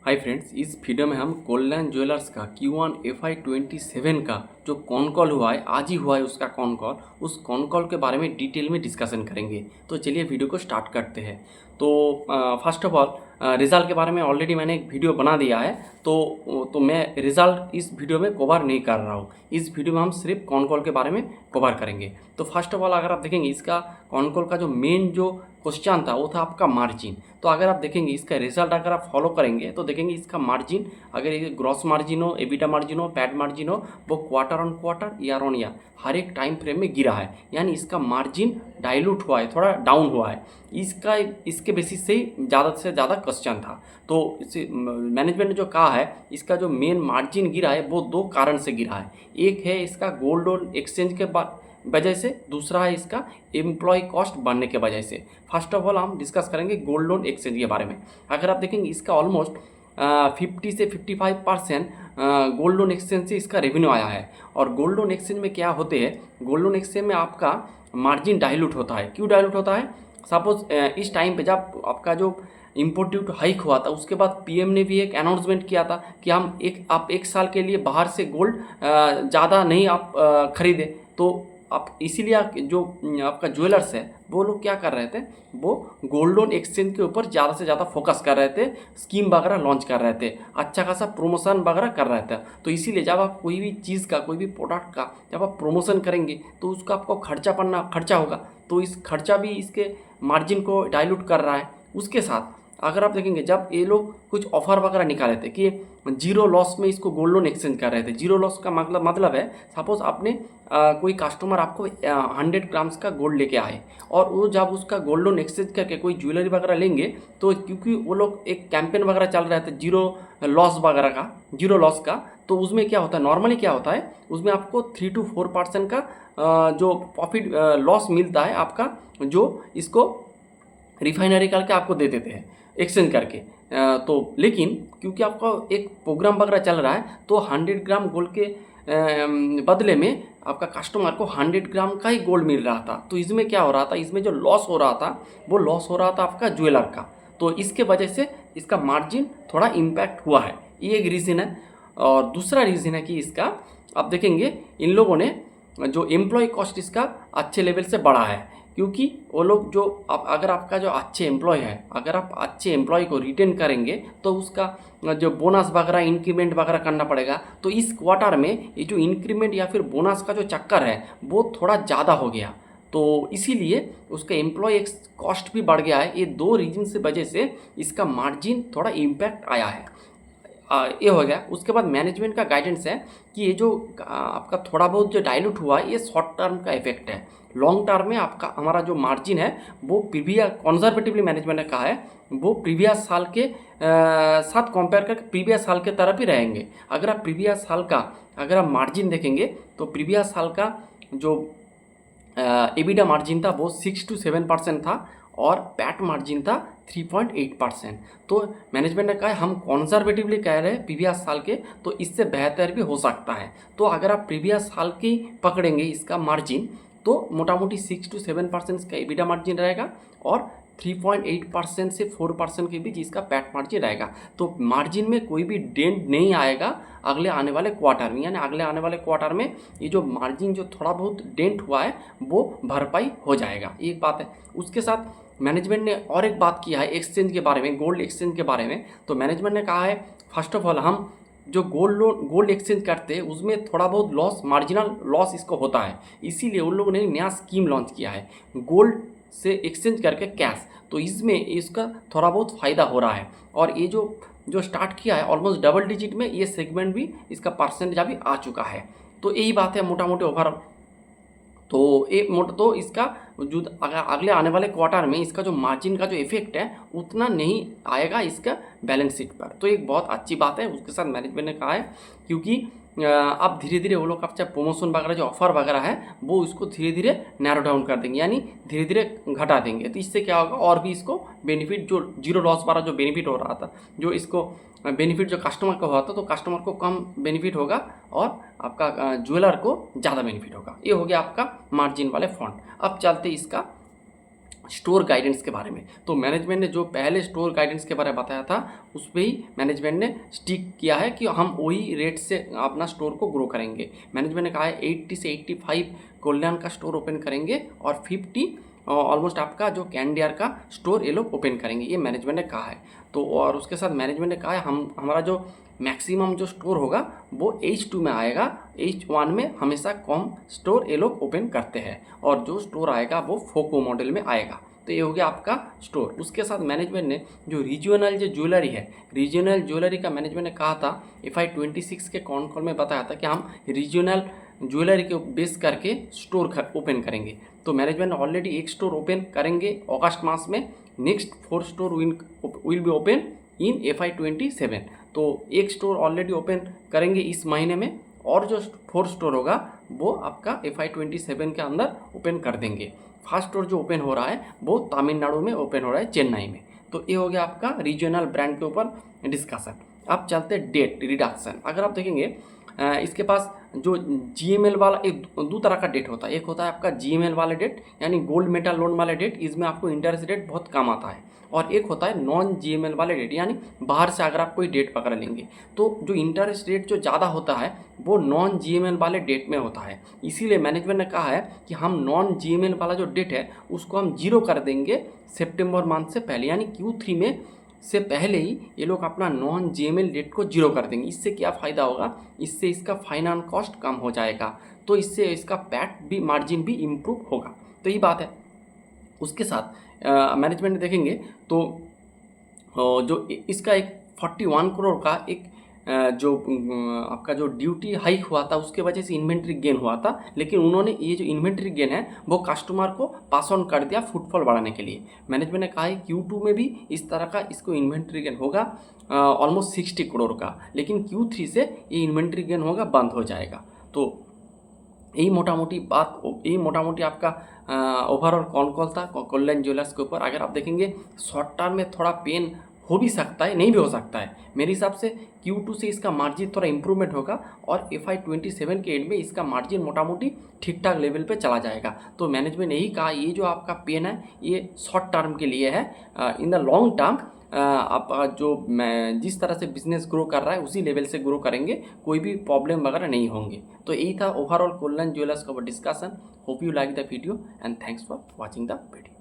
Hi friends, इस video में हम कल्याण ज्वेलर्स का Q1 FI27 का जो कॉन कॉल हुआ है, आज ही हुआ है उसका कॉन कॉल, उस कॉन कॉल के बारे में डिटेल में डिस्कशन करेंगे। तो चलिए वीडियो को स्टार्ट करते हैं। तो फर्स्ट ऑफ ऑल रिज़ल्ट के बारे में ऑलरेडी मैंने एक वीडियो बना दिया है, तो मैं रिज़ल्ट इस वीडियो में कवर नहीं कर रहा हूँ। इस वीडियो में हम सिर्फ कॉन कॉल के बारे में कवर करेंगे। तो फर्स्ट ऑफ ऑल अगर आप देखेंगे, इसका कॉन कॉल का जो मेन जो क्वेश्चन था वो था आपका मार्जिन। तो अगर आप देखेंगे इसका रिजल्ट अगर आप फॉलो करेंगे तो देखेंगे इसका मार्जिन, अगर ये ग्रॉस मार्जिन हो, एबिटा मार्जिन हो, पैट मार्जिन हो, वो quarter on quarter, year on year हर एक टाइम फ्रेम में गिरा है। यानी इसका मार्जिन डाइल्यूट हुआ है, थोड़ा डाउन हुआ है। इसके बेसिस से ही ज़्यादा से ज़्यादा क्वेश्चन था। तो इसे मैनेजमेंट ने जो कहा है, इसका जो मेन मार्जिन गिरा है वो दो कारण से गिरा है। एक है इसका गोल्ड लोन एक्सचेंज के वजह से, दूसरा है इसका एम्प्लॉय कॉस्ट बढ़ने के वजह से। फर्स्ट ऑफ ऑल हम डिस्कस करेंगे गोल्ड लोन एक्सचेंज के बारे में। अगर आप देखेंगे इसका ऑलमोस्ट 50 से 55% गोल्ड लोन एक्सचेंज से इसका रेवेन्यू आया है। और गोल्ड लोन एक्सचेंज में क्या होते हैं, गोल्ड लोन एक्सचेंज में आपका मार्जिन डाइल्यूट होता है। क्यों डाइल्यूट होता है? सपोज इस टाइम पे जब आपका जो इम्पोर्ट ड्यूटी हाइक हुआ था, उसके बाद पीएम ने भी एक अनाउंसमेंट किया था कि आप एक साल के लिए बाहर से गोल्ड ज़्यादा नहीं आप खरीदें। तो आप इसीलिए जो आपका ज्वेलर्स है वो लोग क्या कर रहे थे, वो गोल्ड लोन एक्सचेंज के ऊपर ज़्यादा से ज़्यादा फोकस कर रहे थे, स्कीम वगैरह लॉन्च कर रहे थे, अच्छा खासा प्रमोशन वगैरह कर रहे थे। तो इसीलिए जब आप कोई भी चीज़ का, कोई भी प्रोडक्ट का जब आप प्रमोशन करेंगे तो उसका आपको खर्चा होगा। तो इस खर्चा भी इसके मार्जिन को डाइल्यूट कर रहा है। उसके साथ अगर आप देखेंगे, जब ये लोग कुछ ऑफर वगैरह निकाले थे कि जीरो लॉस में इसको गोल्ड लोन एक्सचेंज कर रहे थे। जीरो लॉस का मतलब है, सपोज आपने कोई कस्टमर आपको 100 ग्राम्स का गोल्ड लेके आए और वो जब उसका गोल्ड लोन एक्सचेंज करके कोई ज्वेलरी वगैरह लेंगे, तो क्योंकि वो लोग एक कैंपेन वगैरह चल रहा था जीरो लॉस वगैरह का, जीरो लॉस का, तो उसमें क्या होता है, नॉर्मली क्या होता है, उसमें आपको 3 to 4% का जो प्रॉफिट लॉस मिलता है आपका, जो इसको रिफाइनरी करके आपको दे देते हैं एक्सचेंज करके। तो लेकिन क्योंकि आपका एक प्रोग्राम वगैरह चल रहा है, तो 100 ग्राम गोल्ड के बदले में आपका कस्टमर को 100 ग्राम का ही गोल्ड मिल रहा था। तो इसमें क्या हो रहा था, इसमें जो लॉस हो रहा था वो लॉस हो रहा था आपका ज्वेलर का। तो इसके वजह से इसका मार्जिन थोड़ा इम्पैक्ट हुआ है, ये एक रीज़न है। और दूसरा रीज़न है कि इसका आप देखेंगे इन लोगों ने जो एम्प्लॉय कॉस्ट इसका अच्छे लेवल से बढ़ा है। क्योंकि वो लोग जो अगर आपका जो अच्छे एम्प्लॉय है, अगर आप अच्छे एम्प्लॉय को रिटेन करेंगे तो उसका जो बोनस वगैरह, इंक्रीमेंट वगैरह करना पड़ेगा। तो इस क्वार्टर में ये जो इंक्रीमेंट या फिर बोनस का जो चक्कर है वो थोड़ा ज़्यादा हो गया। तो इसीलिए उसका एम्प्लॉय कॉस्ट भी बढ़ गया है। ये दो रीजन से वजह से इसका मार्जिन थोड़ा इम्पैक्ट आया है। ये हो गया। उसके बाद मैनेजमेंट का गाइडेंस है कि ये जो आपका थोड़ा बहुत जो डाइल्यूट हुआ है, ये शॉर्ट टर्म का इफेक्ट है। लॉन्ग टर्म में आपका हमारा जो मार्जिन है वो प्रीवियस कंजर्वेटिवली मैनेजमेंट ने कहा है, वो प्रीवियस साल के साथ कंपेयर करके प्रीवियस साल के तरफ ही रहेंगे। अगर आप प्रीवियस साल का अगर आप मार्जिन देखेंगे तो प्रीवियस साल का जो एबिडा मार्जिन था वो 6 to 7% था और पैट मार्जिन था 3.8%। तो मैनेजमेंट ने कहा है हम कॉन्जर्वेटिवली कह रहे हैं प्रीवियस साल के, तो इससे बेहतर भी हो सकता है। तो अगर आप प्रीवियस साल की पकड़ेंगे इसका मार्जिन, तो मोटा मोटी 6 to 7% का एबिडा मार्जिन रहेगा और 3.8% से 4% के बीच इसका पैट मार्जिन रहेगा। तो मार्जिन में कोई भी डेंट नहीं आएगा अगले आने वाले क्वार्टर में। यानी अगले आने वाले क्वार्टर में ये जो मार्जिन जो थोड़ा बहुत डेंट हुआ है वो भरपाई हो जाएगा, एक बात है। उसके साथ मैनेजमेंट ने और एक बात किया है एक्सचेंज के बारे में, गोल्ड एक्सचेंज के बारे में। तो मैनेजमेंट ने कहा है, फर्स्ट ऑफ ऑल हम जो गोल्ड एक्सचेंज करते हैं उसमें थोड़ा बहुत लॉस, मार्जिनल लॉस इसको होता है। इसीलिए उन लोगों ने नया स्कीम लॉन्च किया है, गोल्ड से एक्सचेंज करके कैश। तो इसमें इसका थोड़ा बहुत फ़ायदा हो रहा है। और ये जो स्टार्ट किया है ऑलमोस्ट डबल डिजिट में, ये सेगमेंट भी इसका परसेंटेज अभी आ चुका है। तो यही बात है मोटा मोटी ओवरऑल। तो इसका जो अगले आने वाले क्वार्टर में इसका जो मार्जिन का जो इफेक्ट है उतना नहीं आएगा इसका बैलेंस शीट पर। तो एक बहुत अच्छी बात है। उसके साथ मैनेजमेंट ने कहा है, क्योंकि अब धीरे धीरे वो लोग आपसे प्रमोशन वगैरह जो ऑफर वगैरह है वो उसको धीरे धीरे नैरो डाउन कर देंगे, यानी धीरे धीरे घटा देंगे। तो इससे क्या होगा, और भी इसको बेनिफिट, जो जीरो लॉस वाला जो बेनिफिट हो रहा था, जो इसको बेनिफिट जो कस्टमर का हुआ था, तो कस्टमर को कम बेनिफिट होगा और आपका ज्वेलर को ज़्यादा बेनिफिट होगा। ये हो गया आपका मार्जिन वाले फंड। अब चलते इसका स्टोर गाइडेंस के बारे में। तो मैनेजमेंट ने जो पहले स्टोर गाइडेंस के बारे में बताया था उस पर ही मैनेजमेंट ने स्टिक किया है कि हम वही रेट से अपना स्टोर को ग्रो करेंगे। मैनेजमेंट ने कहा है 80 से 85 कल्याण का स्टोर ओपन करेंगे और 50 ऑलमोस्ट आपका जो कैंडियर का स्टोर ये लोग ओपन करेंगे, ये मैनेजमेंट ने कहा है। तो और उसके साथ मैनेजमेंट ने कहा है हमारा जो मैक्सिमम जो स्टोर होगा वो H2 में आएगा, H1 में हमेशा कम स्टोर ये लोग ओपन करते हैं और जो स्टोर आएगा वो फोको मॉडल में आएगा। तो ये हो गया आपका स्टोर। उसके साथ मैनेजमेंट ने जो रीजनल जो ज्वेलरी है, रीजनल ज्वेलरी का मैनेजमेंट ने कहा था FY26 के कॉन कॉल में बताया था कि हम रीजनल ज्वेलरी के बेस करके स्टोर ओपन करेंगे। तो मैनेजमेंट ऑलरेडी एक स्टोर ओपन करेंगे अगस्त मास में, next 4 store will be open in FY27। तो एक स्टोर ऑलरेडी ओपन करेंगे इस महीने में और जो 4 स्टोर होगा वो आपका FY27 के अंदर ओपन कर देंगे। फर्स्ट स्टोर जो ओपन हो रहा है वो तमिलनाडु में ओपन हो रहा है, चेन्नई में। तो ये हो गया आपका रीजनल ब्रांड के ऊपर डिस्कशन। अब चलते हैं डेट रिडक्शन। अगर आप देखेंगे इसके पास जो GML वाला एक दो तरह का डेट होता है। एक होता है आपका GML वाला डेट यानी गोल्ड मेटल लोन वाला डेट, इसमें आपको इंटरेस्ट रेट बहुत कम आता है। और एक होता है नॉन GML वाले डेट यानी बाहर से अगर आप कोई डेट पकड़ लेंगे तो जो इंटरेस्ट रेट जो ज़्यादा होता है वो नॉन GML वाले डेट में होता है। इसीलिए मैनेजमेंट ने कहा है कि हम नॉन GML वाला जो डेट है उसको हम जीरो कर देंगे सितंबर मंथ से पहले, यानी Q3 में से पहले ही ये लोग अपना नॉन GML डेट को जीरो कर देंगे। इससे क्या फ़ायदा होगा, इससे इसका फाइनेंस कॉस्ट कम हो जाएगा, तो इससे इसका पैट भी मार्जिन भी इम्प्रूव होगा। तो ये बात है। उसके साथ मैनेजमेंट देखेंगे तो जो इसका एक 41 करोड़ का एक जो आपका जो ड्यूटी हाइक हुआ था उसके वजह से इन्वेंट्री गेन हुआ था, लेकिन उन्होंने ये जो इन्वेंट्री गेन है वो कस्टमर को पास ऑन कर दिया फुटफॉल बढ़ाने के लिए। मैनेजमेंट ने कहा है Q2 में भी इस तरह का इसको इन्वेंट्री गेन होगा ऑलमोस्ट 60 करोड़ का, लेकिन Q3 से ये इन्वेंट्री गेन होगा बंद हो जाएगा। तो यही मोटा मोटी आपका ओवरऑल कॉन कॉल था कल्याण ज्वेलर्स के ऊपर। अगर आप देखेंगे शॉर्ट टर्म में थोड़ा पेन हो भी सकता है, नहीं भी हो सकता है। मेरे हिसाब से Q2 से इसका मार्जिन थोड़ा इंप्रूवमेंट होगा और FY27 के एंड में इसका मार्जिन मोटा मोटी ठीक ठाक लेवल पे चला जाएगा। तो मैनेजमेंट यही कहा ये जो आपका पेन है ये शॉर्ट टर्म के लिए है। इन द लॉन्ग टर्म आप जो जिस तरह से बिजनेस ग्रो कर रहा है उसी लेवल से ग्रो करेंगे, कोई भी प्रॉब्लम वगैरह नहीं होंगे। तो यही था ओवरऑल कल्याण ज्वेलर्स का discussion. Hope you like the video and thanks for watching the video.